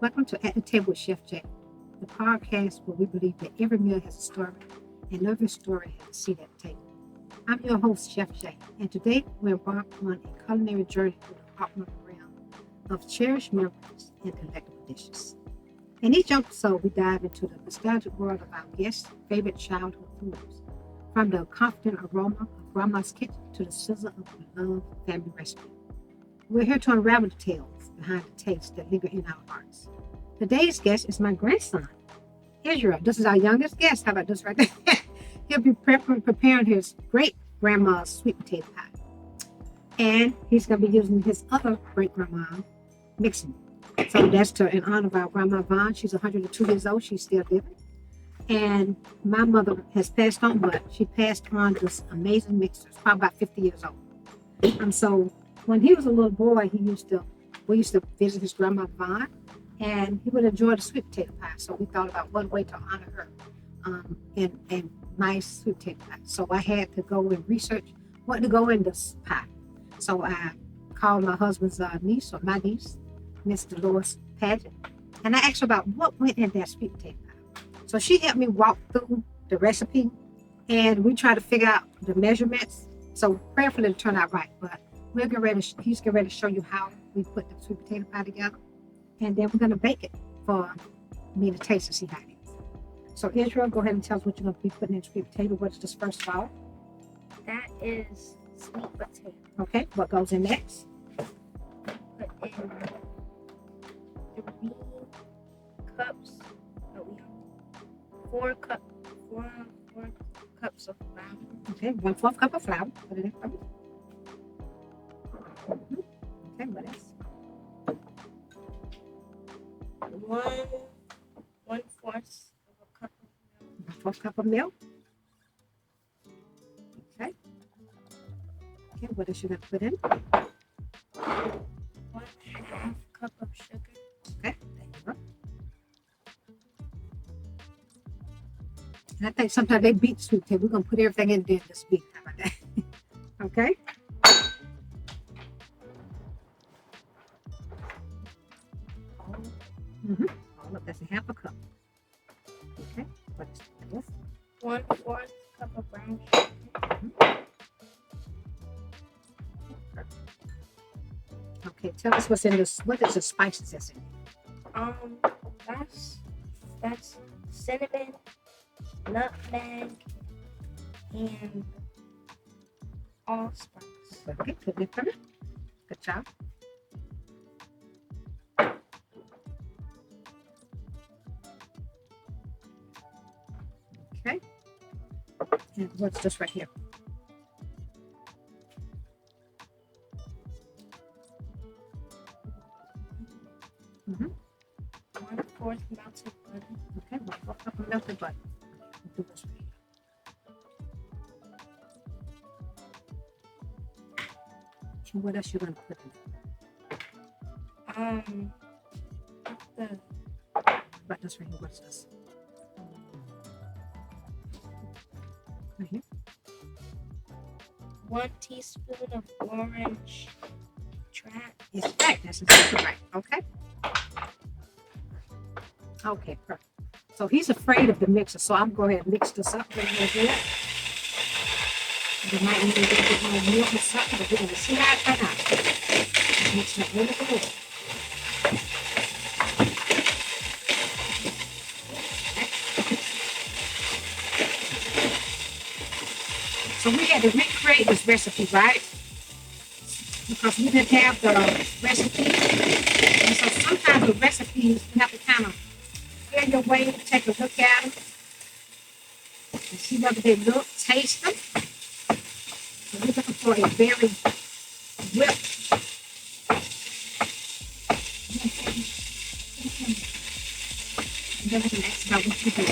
Welcome to At the Table with Chef Jay, the podcast where we believe that every meal has a story and every story has a seat at the table. I'm your host, Chef Jay, and today we're embarked on a culinary journey through the heartwarming realm of cherished memories and delectable dishes. In each episode, we dive into the nostalgic world of our guests' favorite childhood foods, from the confident aroma of grandma's kitchen to the sizzle of a beloved family recipe. We're here to unravel the tales behind the tastes that linger in our hearts. Today's guest is my grandson, Israel. This is our youngest guest. How about this right there? He'll be preparing his great grandma's sweet potato pie. And he's going to be using his other great grandma mixing. So that's in honor of our grandma Vaughn. She's 102 years old. She's still living. And my mother has passed on, but she passed on this amazing mixer. It's probably about 50 years old. And so when he was a little boy, we used to visit his grandma Vaughn, and he would enjoy the sweet potato pie. So we thought about one way to honor her and nice sweet potato pie. So I had to go and research what to go in this pie. So I called my husband's niece, or my niece, Miss Dolores Paget, and I asked her about what went in that sweet potato pie. So she helped me walk through the recipe, and we tried to figure out the measurements. So prayerfully it turned out right, but he's getting ready to show you how we put the sweet potato pie together. And then we're going to bake it for me to taste and see how it is. So Israel, go ahead and tell us what you're going to be putting in sweet potato. What's this first of all? That is sweet potato. Okay, what goes in next? Put in 3 cups. No, we have 4 cups of flour. Okay, 1/4 cup of flour. Put it in for me. Okay, what else? 1/4 of a cup of milk. 1/4 cup of milk. Okay. Okay, what else you going to put in? 1/2 cup of sugar. Okay, there you go. And I think sometimes they beat sweet potato. We're going to put everything in there this week. How about that? Okay. All of that's 1/2 cup. Okay, what is this? 1/4 cup of brown sugar. Okay, tell us what's in this. What is the spices that's in it? That's cinnamon, nutmeg, and allspice. Okay, put it for me. Good job. Okay. And what's this right here? Mm-hmm. 1/4 melted butter. Okay, 1/4 cup of melted butter. We'll do this right here. And what else you gonna put in? What this right here? What's this? Right here. 1 teaspoon of orange extract. It's right. That's exactly right. Okay. Okay, perfect. So he's afraid of the mixer, so I'm going to go ahead and mix this up a little bit. You might need a little bit more milk or something, but we're going to see how it turns out. Mix it really good. So we had to recreate this recipe, right? Because we didn't have the recipe. And so sometimes the recipes, you have to kind of feel your way, take a look at them, and see whether they look, taste them. So we're looking for a very whipped. And then we can ask about what you think.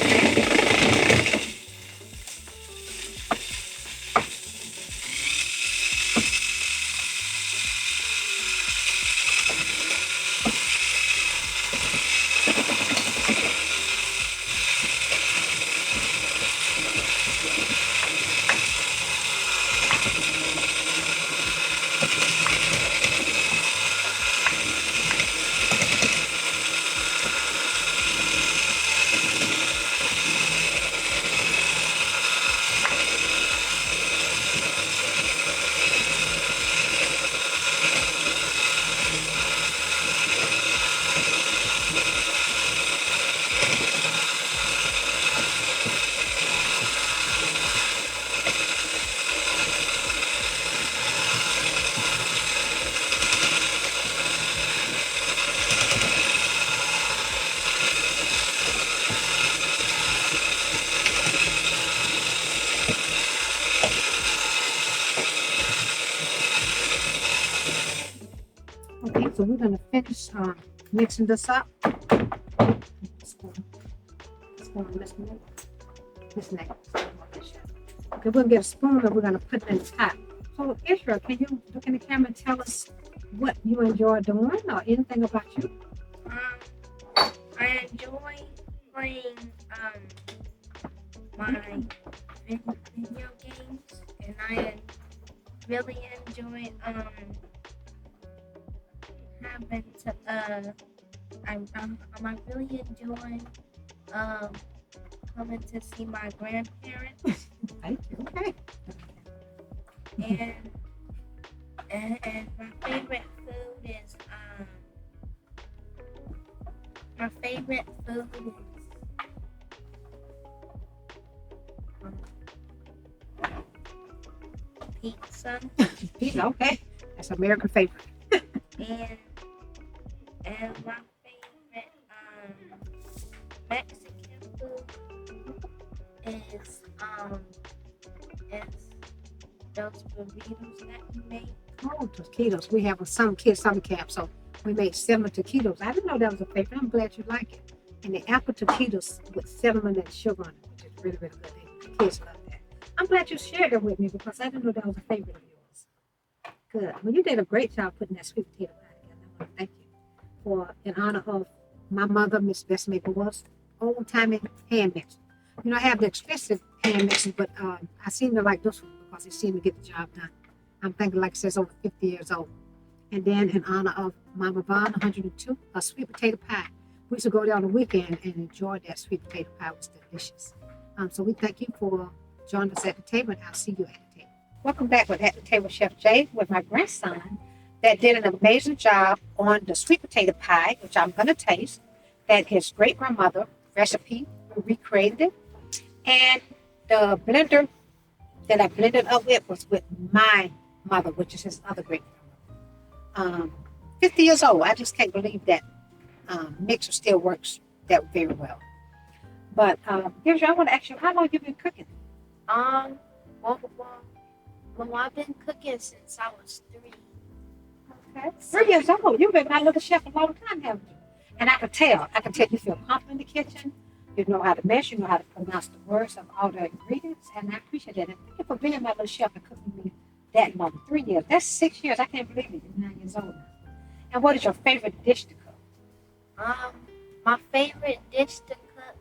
Okay, so we're gonna finish mixing this up. Spoon, Miss Nick. Miss Nick. Okay, we're gonna get a spoon and we're gonna put it in the pot. So Israel, can you look in the camera and tell us what you enjoy doing or anything about you? I enjoy playing my video games, and I really enjoy having to I really enjoy coming to see my grandparents, Thank you. Okay. and and my favorite food is pizza, Pizza, okay. That's American favorite. and my favorite Mexican food is those burritos that you make. Oh, taquitos. We have a summer camp, so we made 7 taquitos. I didn't know that was a favorite. I'm glad you like it. And the apple taquitos with cinnamon and sugar on it, which is really, really good. The kids love that. I'm glad you shared it with me because I didn't know that was a favorite of yours. Good. Well, you did a great job putting that sweet potato pie together. I want to thank you for, in honor of my mother, Miss Bess Maple, was old-timey hand mixer. You know, I have the expensive hand mixers, but I seem to like this one because it seemed to get the job done. I'm thinking, like it says, over 50 years old. And then, in honor of Mama Vaughn, 102, a sweet potato pie. We used to go there on the weekend and enjoy that sweet potato pie. It was delicious. So we thank you for joining us at the table, and I'll see you at the table. Welcome back with At the Table Chef Jay with my grandson that did an amazing job on the sweet potato pie, which I'm going to taste, that his great-grandmother recipe recreated it. And the blender that I blended up with was with my mother, which is his other great grandmother. 50 years old. I just can't believe that mixer still works that very well. But here's I want to ask you, how long you been cooking? Um, well, I've been cooking since I was 3. Okay. 3 years old. You've been my little chef a long time, haven't you? And I can tell you feel confident in the kitchen. You know how to measure, you know how to pronounce the words of all the ingredients, and I appreciate that. And thank you for being my little chef and cooking me that long. 3 years. That's 6 years. I can't believe it. You're 9 years old now. And what is your favorite dish to cook? My favorite dish to cook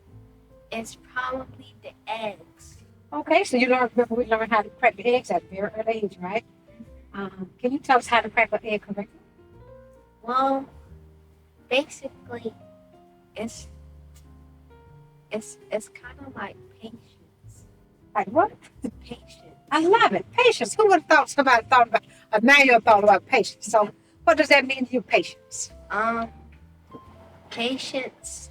is probably the eggs. Okay, so you remember we learned how to crack the eggs at a very early age, right? Can you tell us how to crack an egg correctly? Well, basically, it's kind of like patience. Like what? Patience. I love it. Patience. Who would have thought somebody thought about a 9-year-old thought about patience? So what does that mean to you, patience? Patience.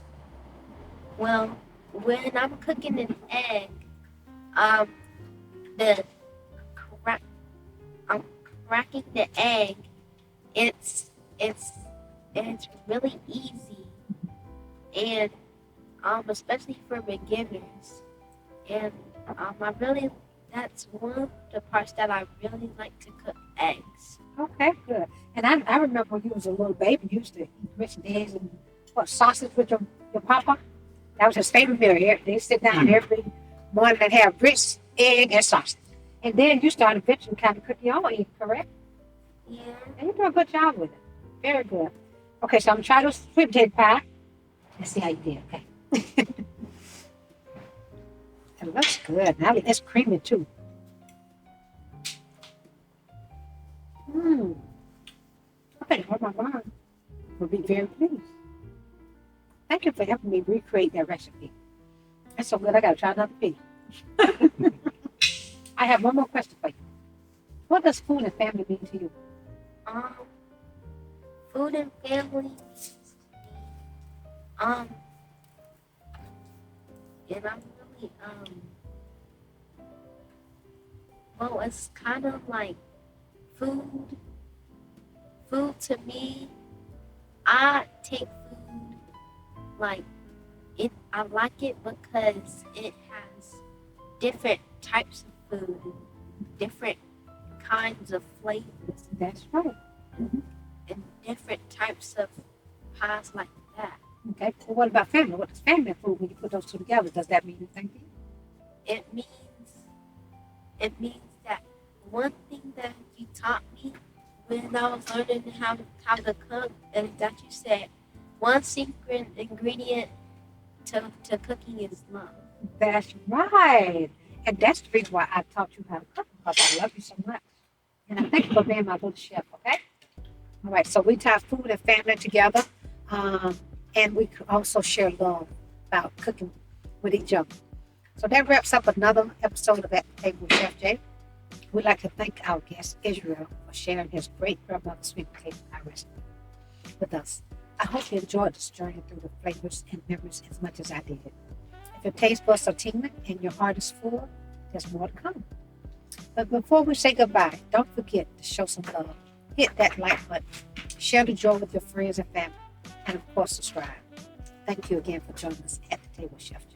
Well, when I'm cooking an egg, the crack, I'm cracking the egg. It's really easy, and especially for beginners. And that's one of the parts that I really like to cook eggs. Okay, good. And I remember when you was a little baby, you used to eat grits and eggs and what, sausage with your papa? That was his favorite meal. They sit down every morning and have grits, egg, and sausage. And then you started eventually kind of cooking your own egg, correct? Yeah. And you do a good job with it. Very good. Okay, so I'm trying to sweet potato pie. Let's see how you did, okay? It looks good. Now it's creamy too. I think my mom will be very pleased. Thank you for helping me recreate that recipe. That's so good. I gotta try another piece. I have one more question for you. What does food and family mean to you? Food and family means to me. And I'm really well, it's kind of like food. Food to me, I take food like it. I like it because it has different types of food, different kinds of flavors, That's right. and different types of pies like that. Okay. Well, what about family? What is family food when you put those two together? Does that mean anything to you? It means that one thing that you taught me when I was learning how to cook, and that you said one secret ingredient to cooking is love. That's right. And that's the reason why I taught you how to cook, because I love you so much. And I thank you for being my little chef, okay? All right, so we tie food and family together. And we could also share love about cooking with each other. So that wraps up another episode of At the Table with Chef Jay. We'd like to thank our guest Israel for sharing his great grandmother sweet potato pie recipe with us. I hope you enjoyed this journey through the flavors and memories as much as I did. If your taste buds are tingling and your heart is full, there's more to come. But before we say goodbye, don't forget to show some love. Hit that like button, share the joy with your friends and family, and of course, subscribe. Thank you again for joining us at the table, Chef Jay.